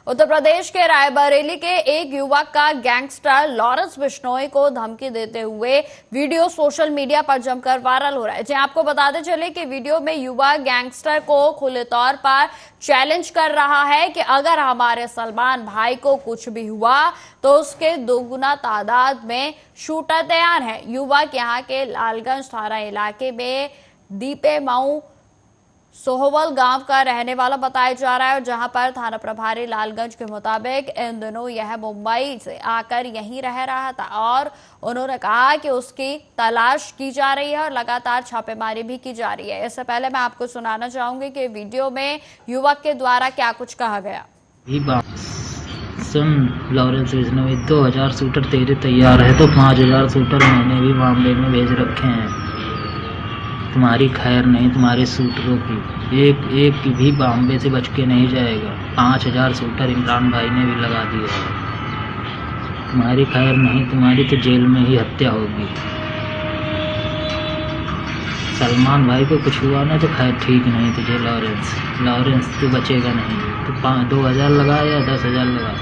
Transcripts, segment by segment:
उत्तर प्रदेश के रायबरेली के एक युवक का गैंगस्टर लॉरेंस बिश्नोई को धमकी देते हुए वीडियो सोशल मीडिया पर जमकर वायरल हो रहा है। जी आपको बताते चले कि वीडियो में युवक गैंगस्टर को खुले तौर पर चैलेंज कर रहा है कि अगर हमारे सलमान भाई को कुछ भी हुआ तो उसके दोगुना तादाद में शूटर तैयार है। युवक यहाँ के लालगंज थाना इलाके में दीपे माऊ सोहवल गांव का रहने वाला बताया जा रहा है, और जहां पर थाना प्रभारी लालगंज के मुताबिक इन दिनों यह मुंबई से आकर यहीं रह रहा था और उन्होंने कहा कि उसकी तलाश की जा रही है और लगातार छापेमारी भी की जा रही है। इससे पहले मैं आपको सुनाना चाहूंगी कि वीडियो में युवक के द्वारा क्या कुछ कहा गया। लॉरेंस बिश्नोई 2000 शूटर तेरे तैयार है तो 5000 शूटर मैंने भी मामले में भेज रखे हैं। तुम्हारी खैर नहीं, तुम्हारे शूटरों की एक भी बॉम्बे से बच के नहीं जाएगा। 5000 शूटर इमरान भाई ने भी लगा दिया है। तुम्हारी खैर नहीं, तुम्हारी तो जेल में ही हत्या होगी। सलमान भाई को कुछ हुआ ना तो खैर ठीक नहीं तुझे लॉरेंस तू बचेगा नहीं। तो 2000 लगा या 10,000 लगा,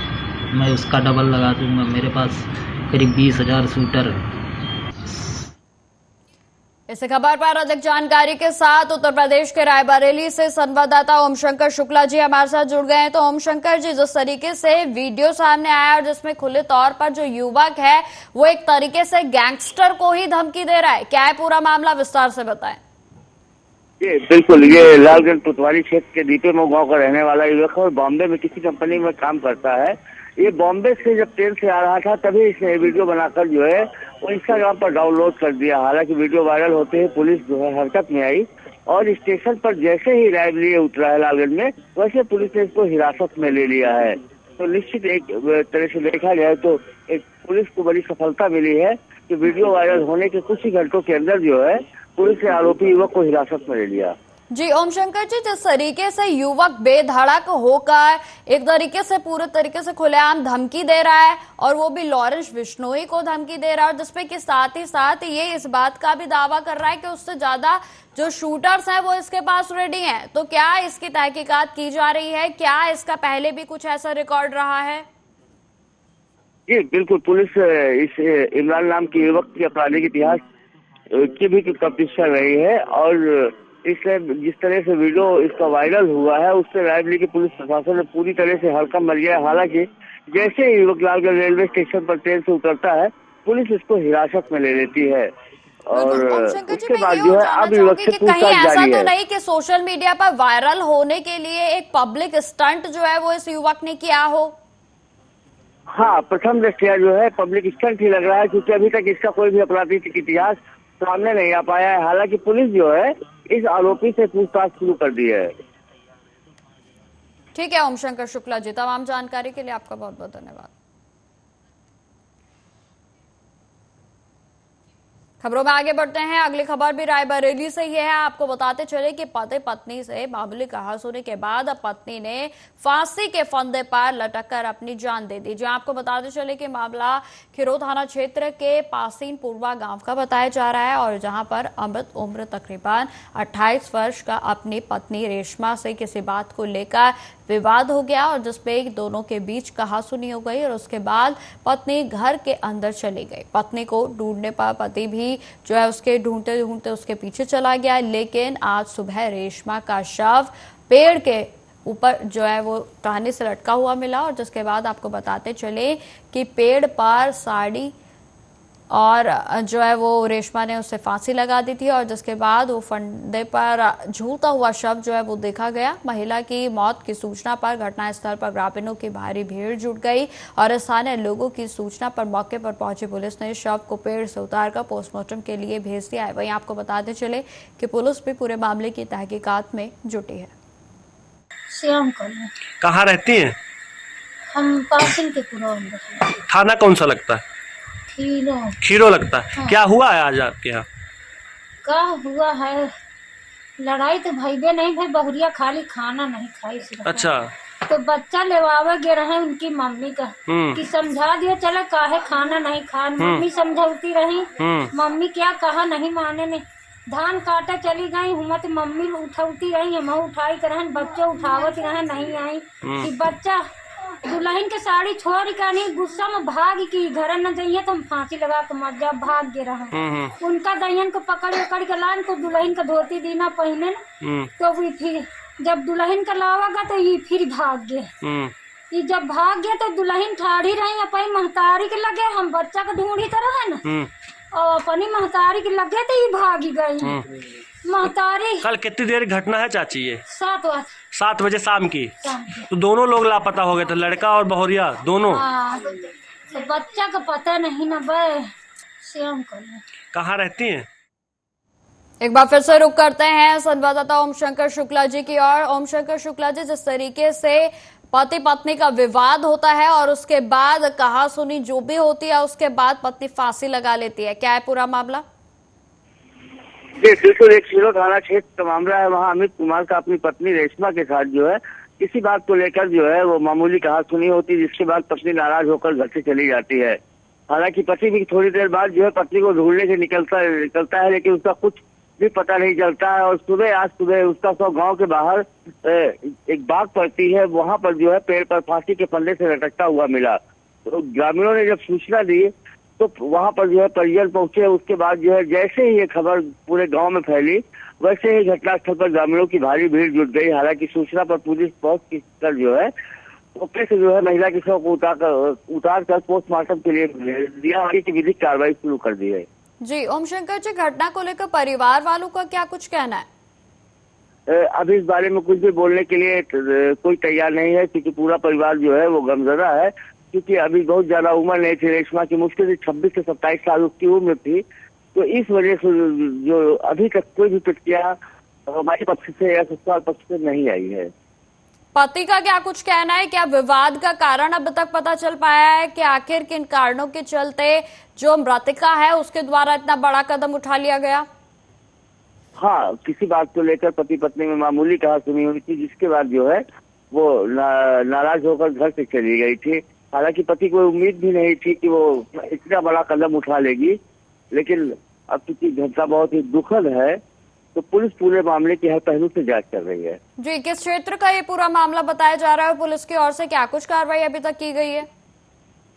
मैं उसका डबल लगा दूंगा। मेरे पास करीब 20,000 शूटर है। इस खबर पर अधिक जानकारी के साथ उत्तर प्रदेश के रायबरेली से संवाददाता ओम शंकर शुक्ला जी हमारे साथ जुड़ गए हैं। तो ओम शंकर जी, जिस तरीके से वीडियो सामने आया और जिसमें खुले तौर पर जो युवक है वो एक तरीके से गैंगस्टर को ही धमकी दे रहा है, क्या है पूरा मामला, विस्तार से बताएं। ये बिल्कुल, ये लालगंज कोतवाली क्षेत्र के दीपे मऊ गाँव का रहने वाला युवक है और बॉम्बे में किसी कंपनी में काम करता है। ये बॉम्बे से जब ट्रेन से आ रहा था तभी इसने वीडियो बनाकर जो है वो इंस्टाग्राम पर डाउनलोड कर दिया। हालांकि वीडियो वायरल होते ही पुलिस जो है हरकत में आई और स्टेशन पर जैसे ही राइड लिए उतरा है लालगंज में, वैसे पुलिस ने इसको हिरासत में ले लिया है। तो निश्चित एक तरह से देखा जाए तो एक पुलिस को बड़ी सफलता मिली है कि वीडियो वायरल होने के कुछ ही घंटों के अंदर जो है पुलिस ने आरोपी युवक को हिरासत में ले लिया। जी ओम शंकर जी, जिस तरीके से युवक बेधड़क होकर एक तरीके से पूरे तरीके से खुलेआम धमकी दे रहा है और वो भी लॉरेंस बिश्नोई को धमकी दे रहा है, और जिसपे कि साथ ही साथ ये इस बात का भी दावा कर रहा है कि उससे ज्यादा जो शूटर्स हैं वो इसके पास रेडी हैं, तो क्या इसकी तहकीकात की जा रही है? क्या इसका पहले भी कुछ ऐसा रिकॉर्ड रहा है? जी बिल्कुल, पुलिस इस इमरान नाम के युवक के आपराधिक इतिहास की भी तफ्तीश कर रही है और इससे जिस तरह से वीडियो इसका वायरल हुआ है उससे रायबरेली की पुलिस प्रशासन ने पूरी तरह से हड़कंप मच गया। हालांकि जैसे ही युवक लालगंज रेलवे स्टेशन पर ट्रेन से उतरता है पुलिस इसको हिरासत में ले लेती है और उसके बाद जो है अब युवक से पूछताछ जारी है। तो नहीं कि सोशल मीडिया पर वायरल होने के लिए एक पब्लिक स्टंट जो है वो इस युवक ने किया हो? हाँ, प्रथम दृष्टया जो है पब्लिक स्टंट ही लग रहा है, क्योंकि अभी तक इसका कोई भी आपराधिक इतिहास सामने नहीं आ पाया है। हालांकि पुलिस जो है इस आरोपी से पूछताछ शुरू कर दी है। ठीक है ओम शंकर शुक्ला जी, तमाम जानकारी के लिए आपका बहुत बहुत धन्यवाद। खबरों में आगे बढ़ते हैं। अगली खबर भी रायबरेली से ही है। आपको बताते चले कि पति पत्नी से मामूली कहास होने के बाद अब पत्नी ने फांसी के फंदे पर लटककर अपनी जान दे दी। जो आपको बताते चले कि मामला खिरो थाना क्षेत्र के पासीन पूर्वा गांव का बताया जा रहा है, और जहां पर अमृत उम्र तकरीबन 28 वर्ष का अपनी पत्नी रेशमा से किसी बात को लेकर विवाद हो गया और जिसपे दोनों के बीच कहासुनी हो गई और उसके बाद पत्नी घर के अंदर चली गई। पत्नी को ढूंढने पर पति भी जो है उसके ढूंढते ढूंढते उसके पीछे चला गया, लेकिन आज सुबह रेशमा का शव पेड़ के ऊपर जो है वो टहनी से लटका हुआ मिला, और जिसके बाद आपको बताते चले कि पेड़ पर साड़ी और जो है वो रेशमा ने उससे फांसी लगा दी थी, और जिसके बाद वो फंदे पर झूलता हुआ शव जो है वो देखा गया। महिला की मौत की सूचना पर घटनास्थल पर ग्रामीणों की भारी भीड़ जुट गई और स्थानीय लोगों की सूचना पर मौके पर पहुंची पुलिस ने शव को पेड़ से उतारकर पोस्टमार्टम के लिए भेज दिया है। वहीं आपको बताते चले कि पुलिस भी पूरे मामले की तहकीकात में जुटी है। कहाँ रहती हैं? हम पासिंग के पूरा थाना कौन सा लगता है? खीरो लगता है। हाँ। क्या हुआ है आज आपके यहाँ? क्या हुआ है, लड़ाई तो भईबे नहीं भाई, बहुरिया खाली खाना नहीं खाई। अच्छा, तो बच्चा लेवावे गे रहे उनकी मम्मी का कि समझा दिया चला काहे खाना नहीं खा। मम्मी समझौती रही, मम्मी क्या कहा नहीं माने ने। धान काटा चली गई हुआ तो मम्मी उठौती रही, हम उठाई कर बच्चे उठावत रहे नहीं आई कि बच्चा दुल्हन के साड़ी छोड़ का नहीं, गुस्सा में भाग की घर न जाइए तो हम फांसी लगा के मर जा, भाग गे रहे। उनका दहियन को पकड़ के लान को दुल्हन का धोती दीना पहने न, तो वो फिर जब दुल्हन का लावागा तो ये फिर भाग गए। ये जब भाग गया तो दुल्हन ठाड़ी रही अपनी महतारी के लगे, हम बच्चा का ढूंढी तरह है न, और अपनी महतारी के लगे तो ये भागी गई महतारी। कल कितनी देर घटना है चाची ये? 7 बजे शाम की। तो दोनों लोग लापता हो गए थे, लड़का और बहुरिया दोनों? तो बच्चा का पता नहीं न बे श्याम कर। कहाँ रहती हैं? एक बार फिर से रुक करते हैं संवाददाता ओम शंकर शुक्ला जी की ओर। ओम शंकर शुक्ला जी, जिस तरीके से पति पत्नी का विवाद होता है और उसके बाद कहा सुनी जो भी होती है, उसके बाद पत्नी फांसी लगा लेती है, क्या है पूरा मामला? जी बिल्कुल, एक खीरो थाना क्षेत्र का मामला है। वहाँ अमित कुमार का अपनी पत्नी रेशमा के साथ जो है किसी बात को लेकर जो है वो मामूली कहा सुनी होती, जिसके बाद पत्नी नाराज होकर घर से चली जाती है। हालांकि पति भी थोड़ी देर बाद जो है पत्नी को ढूंढने के निकलता है, लेकिन उसका कुछ भी पता नहीं चलता है। और आज सुबह उसका शव गांव के बाहर एक बाग पड़ती है, वहां पर जो है पेड़ पर फांसी के फंदे से लटकता हुआ मिला। तो ग्रामीणों ने जब सूचना दी तो वहां पर जो है परिजन पहुंचे। उसके बाद जो है जैसे ही ये खबर पूरे गांव में फैली, वैसे ही घटनास्थल पर ग्रामीणों की भारी भीड़ जुट गई। हालांकि सूचना पर पुलिस पहुंच कर जो है मौके से जो है महिला के शव को उतार कर पोस्टमार्टम के लिए भेज दिया, आगे की विधिक कार्रवाई शुरू कर दी है। जी ओम शंकर जी, घटना को लेकर परिवार वालों का क्या कुछ कहना है? अभी इस बारे में कुछ भी बोलने के लिए कोई तैयार नहीं है, क्योंकि पूरा परिवार जो है वो गमजदा है। क्योंकि अभी बहुत ज्यादा उम्र नहीं थी रेशमा की, मुश्किल से 26 से 27 साल उसकी उम्र थी। तो इस वजह से जो अभी तक कोई भी प्रतिक्रिया हमारे पक्ष से या ससुराल पक्ष से नहीं आई है। पति का क्या कुछ कहना है? क्या विवाद का कारण अब तक पता चल पाया है कि आखिर किन कारणों के चलते जो मृतका है उसके द्वारा इतना बड़ा कदम उठा लिया गया? हाँ, किसी बात को लेकर पति पत्नी में मामूली कहा सुनी हुई थी, जिसके बाद जो है वो नाराज होकर घर से चली गई थी। हालांकि पति को उम्मीद भी नहीं थी कि वो इतना बड़ा कदम उठा लेगी, लेकिन अब चूंकि घटना बहुत ही दुखद है तो पुलिस पूरे मामले की हर पहलू से जांच कर रही है। जी, किस क्षेत्र का ये पूरा मामला बताया जा रहा है? पुलिस की ओर से क्या कुछ कार्रवाई अभी तक की गई है?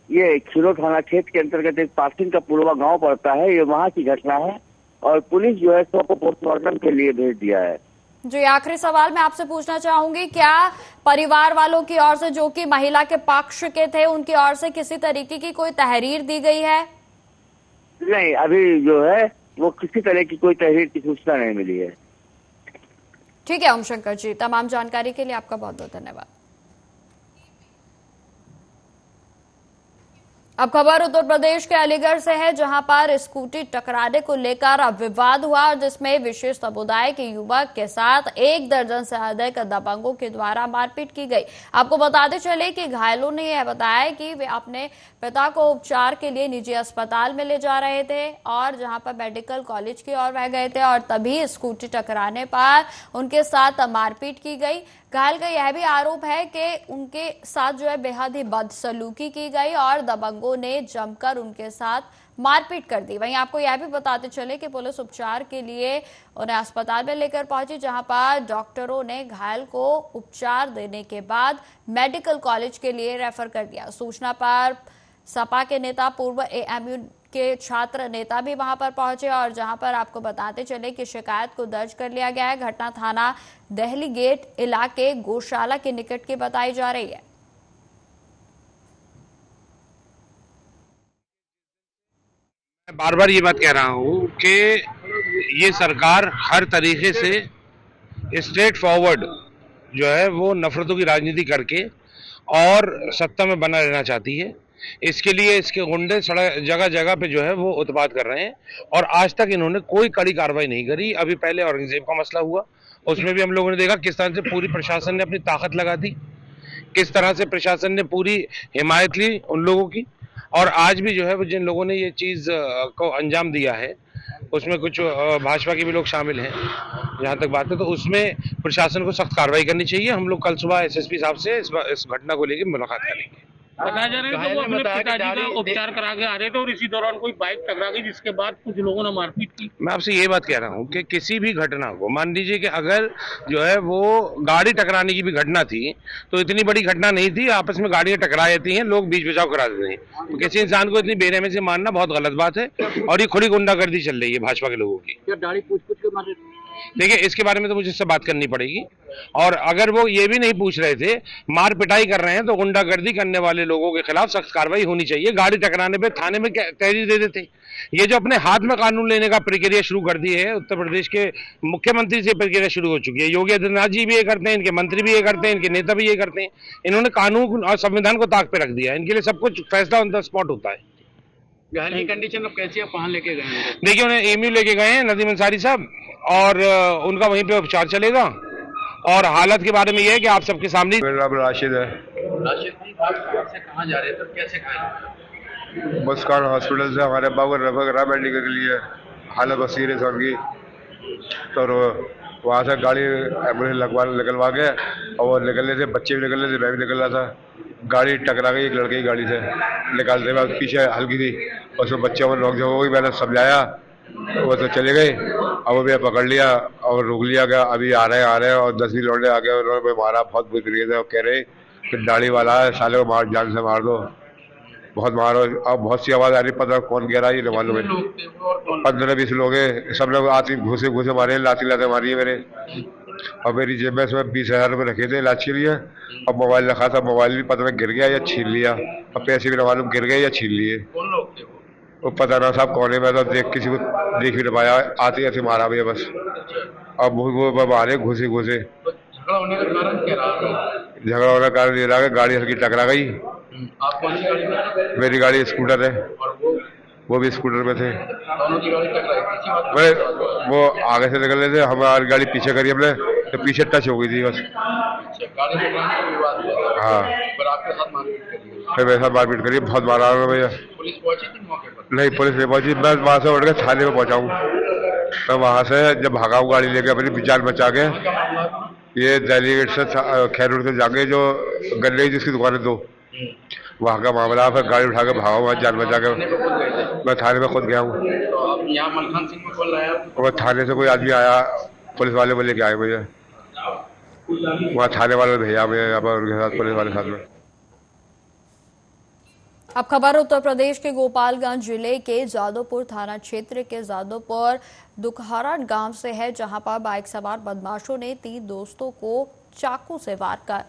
ये खीरो थाना क्षेत्र के अंतर्गत एक पासिंग का पूर्वा गांव पड़ता है, ये वहाँ की घटना है और पुलिस जो है शव को पोस्टमार्टम के लिए भेज दिया है। जी, आखिरी सवाल मैं आपसे पूछना चाहूंगी, क्या परिवार वालों की ओर से जो कि महिला के पक्ष के थे उनकी ओर से किसी तरीके की कोई तहरीर दी गई है? नहीं, अभी जो है वो किसी तरह की कोई तहरीर की सूचना नहीं मिली है। ठीक है ओम शंकर जी, तमाम जानकारी के लिए आपका बहुत बहुत धन्यवाद। अब खबर उत्तर प्रदेश के अलीगढ़ से है, जहां पर स्कूटी टकराने को लेकर विवाद हुआ, जिसमें विशेष समुदाय के युवक के साथ 1 दर्जन से अधिक दबंगों के द्वारा मारपीट की गई। आपको बताते चले कि घायलों ने यह बताया कि वे अपने पिता को उपचार के लिए निजी अस्पताल में ले जा रहे थे और जहां पर मेडिकल कॉलेज की ओर वह गए थे और तभी स्कूटी टकराने पर उनके साथ मारपीट की गई। घायल का यह भी आरोप है कि उनके साथ जो है बेहद ही बदसलूकी की गई और दबंगों ने जमकर उनके साथ मारपीट कर दी। वहीं आपको यह भी बताते चले कि पुलिस उपचार के लिए उन्हें अस्पताल में लेकर पहुंची, जहां पर डॉक्टरों ने घायल को उपचार देने के बाद मेडिकल कॉलेज के लिए रेफर कर दिया। सूचना पर सपा के नेता, पूर्व एएमयू के छात्र नेता भी वहां पर पहुंचे और जहां पर आपको बताते चले कि शिकायत को दर्ज कर लिया गया है। घटना थाना दहली गेट इलाके गौशाला के निकट की बताई जा रही है। मैं बार बार ये बात कह रहा हूँ कि ये सरकार हर तरीके से स्ट्रेट फॉरवर्ड जो है वो नफरतों की राजनीति करके और सत्ता में बना रहना चाहती है। इसके लिए इसके गुंडे सड़क जगह जगह पे जो है वो उत्पात कर रहे हैं और आज तक इन्होंने कोई कड़ी कार्रवाई नहीं करी। अभी पहले औरंगजेब का मसला हुआ, उसमें भी हम लोगों ने देखा किस तरह से पूरी प्रशासन ने अपनी ताकत लगा दी, किस तरह से प्रशासन ने पूरी हिमायत ली उन लोगों की। और आज भी जो है वो जिन लोगों ने ये चीज़ को अंजाम दिया है उसमें कुछ भाजपा के भी लोग शामिल हैं जहाँ तक बात है, तो उसमें प्रशासन को सख्त कार्रवाई करनी चाहिए। हम लोग कल सुबह एसएसपी साहब से इस घटना को लेकर मुलाकात करेंगे। बताया जा रहा है कि वो अपने पिताजी का उपचार करा के आ रहे थे और इसी दौरान कोई बाइक टकरा गई, जिसके बाद कुछ लोगों ने मारपीट की। मैं आपसे ये बात कह रहा हूँ कि किसी भी घटना को, मान लीजिए कि अगर जो है वो गाड़ी टकराने की भी घटना थी तो इतनी बड़ी घटना नहीं थी, आपस में गाड़ियां टकरा जाती हैं, लोग बीच बचाव करा देते हैं। तो किसी इंसान को इतनी बेरहमी से मारना बहुत गलत बात है और ये खुली गुंडागर्दी चल रही है भाजपा के लोगों की। देखिए, इसके बारे में तो मुझे इससे बात करनी पड़ेगी। और अगर वो ये भी नहीं पूछ रहे थे, मार पिटाई कर रहे हैं, तो गुंडागर्दी करने वाले लोगों के खिलाफ सख्त कार्रवाई होनी चाहिए। गाड़ी टकराने पे थाने में तहरीर दे देते। ये जो अपने हाथ में कानून लेने का प्रक्रिया शुरू कर दी है, उत्तर प्रदेश के मुख्यमंत्री से प्रक्रिया शुरू हो चुकी है। योगी आदित्यनाथ जी भी ये करते हैं, इनके मंत्री भी ये करते हैं, इनके नेता भी ये करते हैं। इन्होंने कानून और संविधान को ताक पे रख दिया है। इनके लिए सब कुछ फैसला ऑन द स्पॉट होता है। घायल की कंडीशन अब कैसी है, कहाँ लेके गए हैं? देखिए, उन्हें एमयू लेके गए हैं नदीम अंसारी साहब, और उनका वहीं पे उपचार चलेगा। और हालत के बारे में यह है कि आप सबके सामने। मेरा नाम राशिद है। राशिद जी, आप से कहाँ जा रहे थे, कैसे घायल? बस कार हॉस्पिटल से हमारे अब्बा को रेफर करा मेडिकल के लिए, हालत बहुत सीरियस है उनकी। तो वहाँ से गाड़ी एम्बुलेंस निकलवा के, और वो निकलने से बच्चे भी निकल रहे थे, मैं भी निकल रहा था। गाड़ी टकरा गई एक लड़के की गाड़ी से, निकालते हुए पीछे हल्की थी, उसमें बच्चों में नोक झोंक हो गई। मैंने समझाया, वो तो चले गए। अब वो भी पकड़ लिया और रोक लिया गया। अभी आ रहे हैं और 10-20 लौंडे आ गए, उन्होंने मारा बहुत बुरी तरीके से। कह रहे कि दाढ़ी वाला है, साले को मार, जान से मार दो, बहुत मारो। अब बहुत सी आवाज आ रही, पता कौन कह रहा है ये नहीं मालूम है। 15-20 लोग हैं, सब लोग आते घुसे मारे, लाती मारी है मेरे। और मेरी जेब में इसमें 20,000 रुपये रखे थे इलाज के लिए, और मोबाइल रखा था। मोबाइल भी पता नहीं गिर गया या छीन लिया, और पैसे भी मालूम गिर गए या छीन लिए। वो पता ना साहब कौन है, मैं तो किसी को देख भी नहीं पाया। आते ऐसे मारा भैया बस। अब वो मारे घुसे। झगड़ा होने का कारण क्या रहा? झगड़ा होने का कारण ये रहा कि गाड़ी हल्की टकरा गई। आप कौन सी गाड़ी में? मेरी गाड़ी स्कूटर है, और वो भी स्कूटर में थे। दोनों की गाड़ी टकराई? वो आगे से निकल रहे थे, हमारी गाड़ी पीछे करी हमने, तो पीछे टच हो गई थी बस। गाड़ी टकराने का विवाद हुआ? हाँ। फिर आपके साथ मारपीट करी? फिर मेरे साथ मारपीट करी, बहुत मारा भैया। पुलिस पहुंची थी मौके पर? नहीं, पुलिस नहीं पहुंची। मैं वहाँ से उठ के थाने में पहुंचा हूँ। मैं वहाँ से जब भागा हूँ गाड़ी लेके अपनी जान बचा के, ये दिल्ली गेट से खैर रोड से जाके जो गन्ने की जिसकी दुकान है 2, वहाँ का मामला। फिर गाड़ी उठा के भागा, वहाँ जान बचा के मैं थाने में खुद गया हूँ। यहाँ मलखान सिंह में कौन लाया? वो थाने से कोई आदमी आया, पुलिस वाले वो लेके आए मुझे। वहाँ थाने वाले भेजा मुझे यहाँ पर, उनके साथ पुलिस वाले साथ में। अब खबर उत्तर प्रदेश के गोपालगंज जिले के जादवपुर थाना क्षेत्र के जादवपुर दुखहरा गांव से है, जहां पर बाइक सवार बदमाशों ने 3 दोस्तों को चाकू से वार कर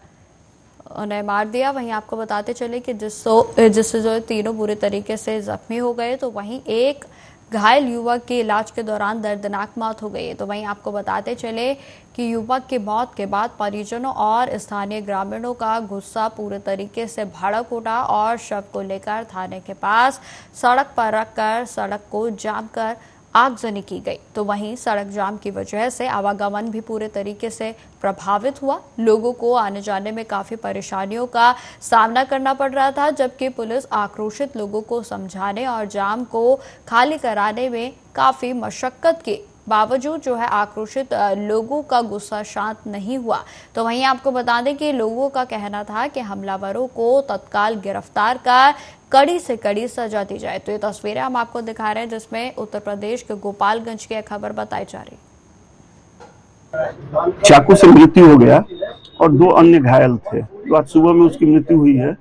उन्हें मार दिया। वहीं आपको बताते चले कि जिससे जो तीनों बुरे तरीके से जख्मी हो गए, तो वहीं एक घायल युवक की इलाज के दौरान दर्दनाक मौत हो गई है। तो वहीं आपको बताते चले कि युवक की मौत के बाद परिजनों और स्थानीय ग्रामीणों का गुस्सा पूरे तरीके से भड़क उठा और शव को लेकर थाने के पास सड़क पर रखकर सड़क को जाम कर आगजनी की गई। तो वहीं सड़क जाम की वजह से आवागमन भी पूरे तरीके से प्रभावित हुआ। लोगों को आने जाने में काफी परेशानियों का सामना करना पड़ रहा था, जबकि पुलिस आक्रोशित लोगों को समझाने और जाम को खाली कराने में काफी मशक्कत की बावजूद जो है आक्रोशित लोगों का गुस्सा शांत नहीं हुआ। तो वहीं आपको बता दें कि लोगों का कहना था कि हमलावरों को तत्काल गिरफ्तार कर कड़ी से कड़ी सजा दी जाए। तो ये तस्वीरें हम आपको दिखा रहे हैं, जिसमें उत्तर प्रदेश के गोपालगंज की खबर बताई जा रही। चाकू से मृत्यु हो गया और 2 अन्य घायल थे। तो आज सुबह में उसकी मृत्यु हुई है।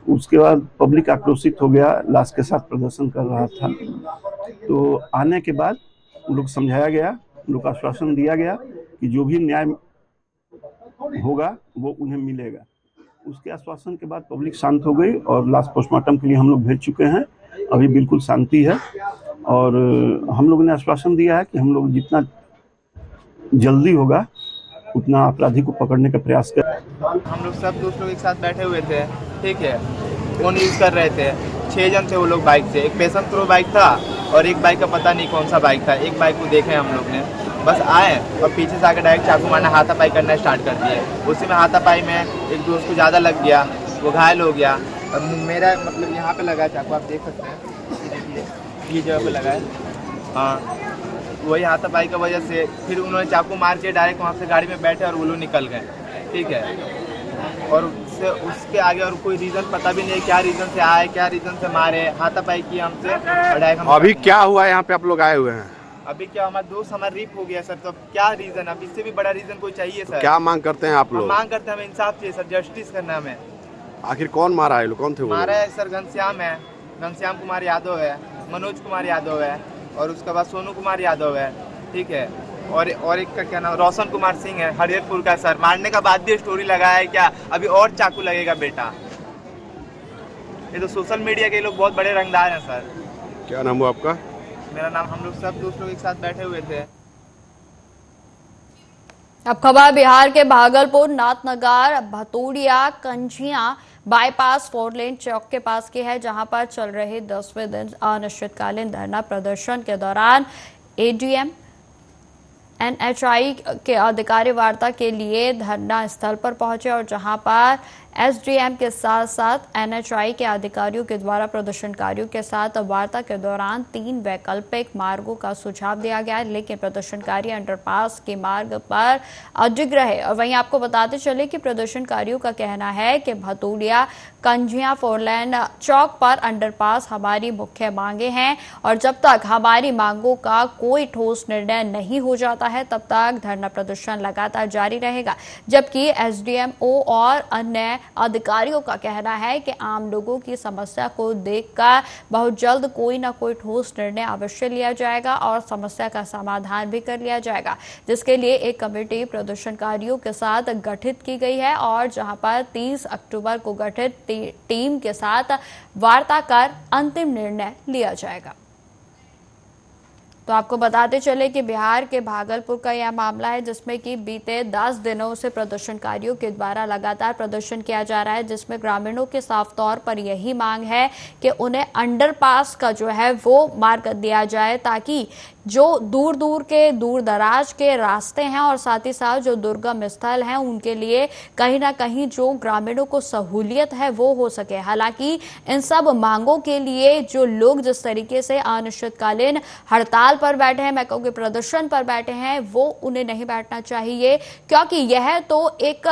उसके बाद पब्लिक आक्रोशित हो गया, लाश के साथ प्रदर्शन कर रहा था। तो आने के बाद उन लोग समझाया गया, उन लोग को आश्वासन दिया गया कि जो भी न्याय होगा वो उन्हें मिलेगा। उसके आश्वासन के बाद पब्लिक शांत हो गई और लाश पोस्टमार्टम के लिए हम लोग भेज चुके हैं। अभी बिल्कुल शांति है और हम लोगों ने आश्वासन दिया है कि हम लोग जितना जल्दी होगा उतना अपराधी को पकड़ने का प्रयास करें। हम लोग सब दोस्त लोग एक साथ बैठे हुए थे, ठीक है, फोन यूज़ कर रहे थे। 6 जन थे वो लोग बाइक से। एक पैशन प्रो बाइक था और एक बाइक का पता नहीं कौन सा बाइक था। एक बाइक को देखे हम लोग ने, बस आए और पीछे से आकर डायरेक्ट चाकू मारना, हाथापाई करना स्टार्ट कर दिए। उसी में हाथापाई में एक दोस्त को ज़्यादा लग गया, वो घायल हो गया। और मेरा मतलब यहाँ पे लगा चाकू, आप देख सकते हैं, देखिए ये जगह पे लगा है। हाँ, वही हाथापाई की वजह से फिर उन्होंने चाकू मार के डायरेक्ट वहाँ से गाड़ी में बैठे और वो लोग निकल गए, ठीक है। और उससे उसके आगे और कोई रीजन पता भी नहीं, क्या रीजन से आए, क्या रीजन से मारे, हाथापाई की हमसे। अभी क्या हुआ यहाँ पे आप लोग आए हुए हैं? अभी क्या, हमारा दोस्त हमारा रेप हो गया सर, तो अब क्या रीजन, अब इससे भी बड़ा रीजन कोई चाहिए सर। क्या मांग करते हैं आप लोग? मांग करते हैं हमें इंसाफ चाहिए सर, जस्टिस करना हमें। आखिर कौन मारा है? कौन थे वो? मारा है सर घनश्याम है, घनश्याम कुमार यादव है, मनोज कुमार यादव है, और उसके बाद सोनू कुमार यादव है, ठीक है, और एक का क्या नाम, रोशन कुमार सिंह है, हरिहरपुर का सर। मारने का बाद भी स्टोरी लगाया है, क्या अभी और चाकू लगेगा बेटा। ये तो सोशल मीडिया के लोग बहुत बड़े रंगदार हैं सर। क्या नाम हुआ आपका? मेरा नाम, हम लोग सब दोस्त लोग एक साथ बैठे हुए थे। अब खबर बिहार के भागलपुर नाथनगर भतूड़िया कंझिया बाईपास 4 लेन चौक के पास की है, जहां पर चल रहे 10वें दिन अनिश्चितकालीन धरना प्रदर्शन के दौरान एडीएम एनएचआई के अधिकारी वार्ता के लिए धरना स्थल पर पहुंचे और जहां पर एसडीएम के साथ साथ एनएचआई के अधिकारियों के द्वारा प्रदर्शनकारियों के साथ वार्ता के दौरान 3 वैकल्पिक मार्गों का सुझाव दिया गया, लेकिन प्रदर्शनकारी अंडरपास के मार्ग पर अडिग रहे। और वहीं आपको बताते चले कि प्रदर्शनकारियों का कहना है कि भतूड़िया कंझिया 4 लेन चौक पर अंडरपास हमारी मुख्य मांगे हैं और जब तक हमारी मांगों का कोई ठोस निर्णय नहीं हो जाता है तब तक धरना प्रदर्शन लगातार जारी रहेगा। जबकि एसडीएमओ और अन्य अधिकारियों का कहना है कि आम लोगों की समस्या को देखकर बहुत जल्द कोई ना कोई ठोस निर्णय अवश्य लिया जाएगा और समस्या का समाधान भी कर लिया जाएगा, जिसके लिए एक कमेटी प्रदर्शनकारियों के साथ गठित की गई है और जहां पर 30 अक्टूबर को गठित टीम के साथ वार्ता कर अंतिम निर्णय लिया जाएगा। तो आपको बताते चले कि बिहार के भागलपुर का यह मामला है, जिसमें कि बीते 10 दिनों से प्रदर्शनकारियों के द्वारा लगातार प्रदर्शन किया जा रहा है, जिसमें ग्रामीणों के साफ तौर पर यही मांग है कि उन्हें अंडरपास का जो है वो मार्ग दिया जाए, ताकि जो दूर दूर के दूर दराज के रास्ते हैं और साथ ही साथ जो दुर्गम स्थल हैं उनके लिए कहीं ना कहीं जो ग्रामीणों को सहूलियत है वो हो सके। हालांकि इन सब मांगों के लिए जो लोग जिस तरीके से अनिश्चितकालीन हड़ताल पर बैठे हैं, मैं कहूँगी प्रदर्शन पर बैठे हैं, वो उन्हें नहीं बैठना चाहिए, क्योंकि यह तो एक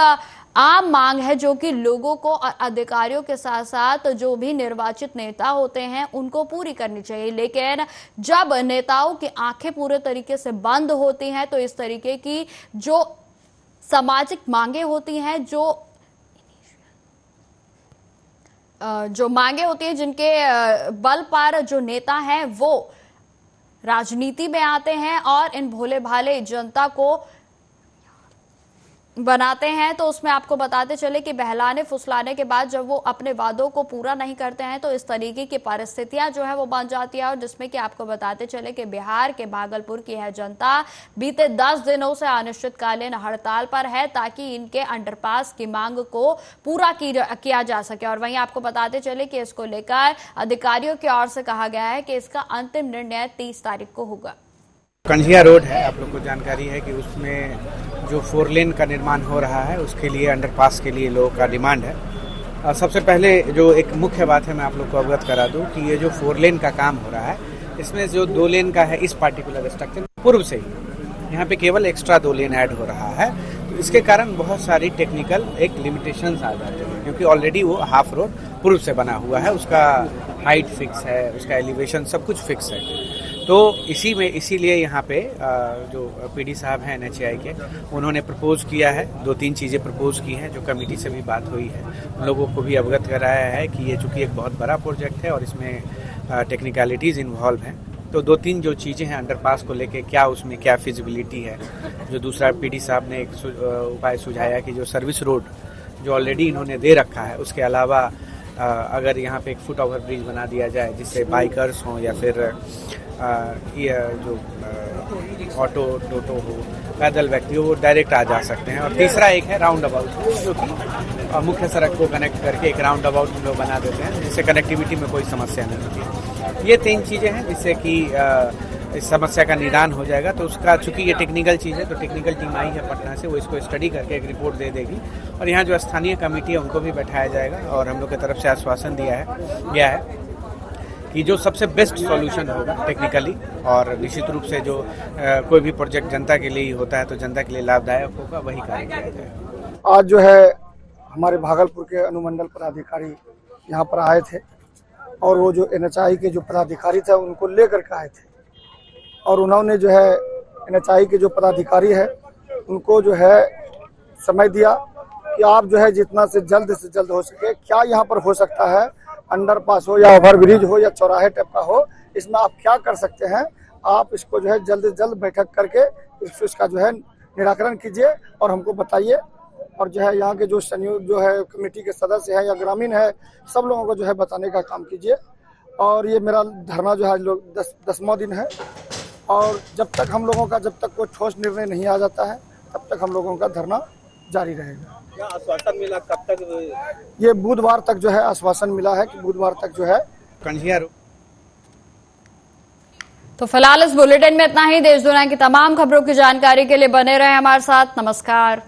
आम मांग है जो कि लोगों को और अधिकारियों के साथ साथ जो भी निर्वाचित नेता होते हैं उनको पूरी करनी चाहिए। लेकिन जब नेताओं की आंखें पूरे तरीके से बंद होती हैं तो इस तरीके की जो सामाजिक मांगे होती हैं, जो मांगे होती हैं, जिनके बल पर जो नेता हैं वो राजनीति में आते हैं और इन भोले भाले जनता को बनाते हैं, तो उसमें आपको बताते चले कि बहलाने फुसलाने के बाद जब वो अपने वादों को पूरा नहीं करते हैं तो इस तरीके की परिस्थितियां जो है वो बन जाती है। और जिसमें कि आपको बताते चले कि बिहार के भागलपुर की यह जनता बीते 10 दिनों से अनिश्चितकालीन हड़ताल पर है ताकि इनके अंडरपास की मांग को पूरा किया जा सके। और वहीं आपको बताते चले कि इसको लेकर अधिकारियों की ओर से कहा गया है कि इसका अंतिम निर्णय 30 तारीख को होगा। कंझिया रोड है, आप लोग को जानकारी है कि उसमें जो 4 लेन का निर्माण हो रहा है उसके लिए अंडरपास के लिए लोगों का डिमांड है। सबसे पहले जो एक मुख्य बात है मैं आप लोग को अवगत करा दूं कि ये जो 4 लेन का काम हो रहा है इसमें जो 2 लेन का है इस पार्टिकुलर स्ट्रक्चर पूर्व से ही यहाँ पे केवल एक्स्ट्रा 2 लेन ऐड हो रहा है, तो इसके कारण बहुत सारी टेक्निकल एक लिमिटेशंस आ जाते हैं, क्योंकि ऑलरेडी वो हाफ रोड पूर्व से बना हुआ है, उसका हाइट फिक्स है, उसका एलिवेशन सब कुछ फिक्स है। तो इसीलिए यहाँ पे जो पीडी साहब हैं एनएचआई के, उन्होंने प्रपोज किया है, 2-3 चीज़ें प्रपोज की हैं जो कमेटी से भी बात हुई है, उन लोगों को भी अवगत कराया है कि ये चूँकि एक बहुत बड़ा प्रोजेक्ट है और इसमें टेक्निकलिटीज़ इन्वॉल्व हैं, तो 2-3 जो चीज़ें हैं अंडरपास को लेके क्या उसमें क्या फिजिबिलिटी है। जो दूसरा पीडी साहब ने एक उपाय सुझाया कि जो सर्विस रोड जो ऑलरेडी इन्होंने दे रखा है उसके अलावा अगर यहाँ पे एक फुट ओवर ब्रिज बना दिया जाए जिससे बाइकर्स हों या फिर ये जो ऑटो टोटो हो, पैदल व्यक्ति हो, वो डायरेक्ट आ जा सकते हैं। और तीसरा एक है राउंड अबाउट, जो कि मुख्य सड़क को कनेक्ट करके एक राउंड अबाउट हम लोग बना देते हैं जिससे कनेक्टिविटी में कोई समस्या नहीं होती है। ये 3 चीज़ें हैं जिससे कि इस समस्या का निदान हो जाएगा। तो उसका चूंकि ये टेक्निकल चीज़ है तो टेक्निकल टीम आई है पटना से, वो इसको स्टडी करके एक रिपोर्ट दे देगी और यहाँ जो स्थानीय कमेटी है उनको भी बैठाया जाएगा और हम लोग की तरफ से आश्वासन गया है कि जो सबसे बेस्ट सॉल्यूशन होगा टेक्निकली और निश्चित रूप से जो कोई भी प्रोजेक्ट जनता के लिए होता है तो जनता के लिए लाभदायक होगा, वही कार्य किया जाएगा। आज जो है हमारे भागलपुर के अनुमंडल पदाधिकारी यहाँ पर आए थे और वो जो NHI के जो पदाधिकारी थे उनको लेकर के आए थे और उन्होंने जो है NHI के जो पदाधिकारी है उनको जो है समय दिया कि आप जो है जितना से जल्द हो सके क्या यहाँ पर हो सकता है, अंडरपास हो या ओवरब्रिज हो या चौराहे टाइप का हो, इसमें आप क्या कर सकते हैं, आप इसको जो है जल्द से जल्द बैठक करके इसका जो है निराकरण कीजिए और हमको बताइए। और जो है यहाँ के जो संयुक्त जो है कमेटी के सदस्य हैं या ग्रामीण है, सब लोगों को जो है बताने का काम कीजिए। और ये मेरा धरना जो है लोग 10वां दिन है और जब तक कोई ठोस निर्णय नहीं आ जाता है तब तक हम लोगों का धरना जारी रहेगा। क्या आश्वासन मिला, कब तक? ये बुधवार तक जो है आश्वासन मिला है कि बुधवार तक जो है कंझिया। तो फिलहाल इस बुलेटिन में इतना ही। देश दुनिया की तमाम खबरों की जानकारी के लिए बने रहे हमारे साथ। नमस्कार।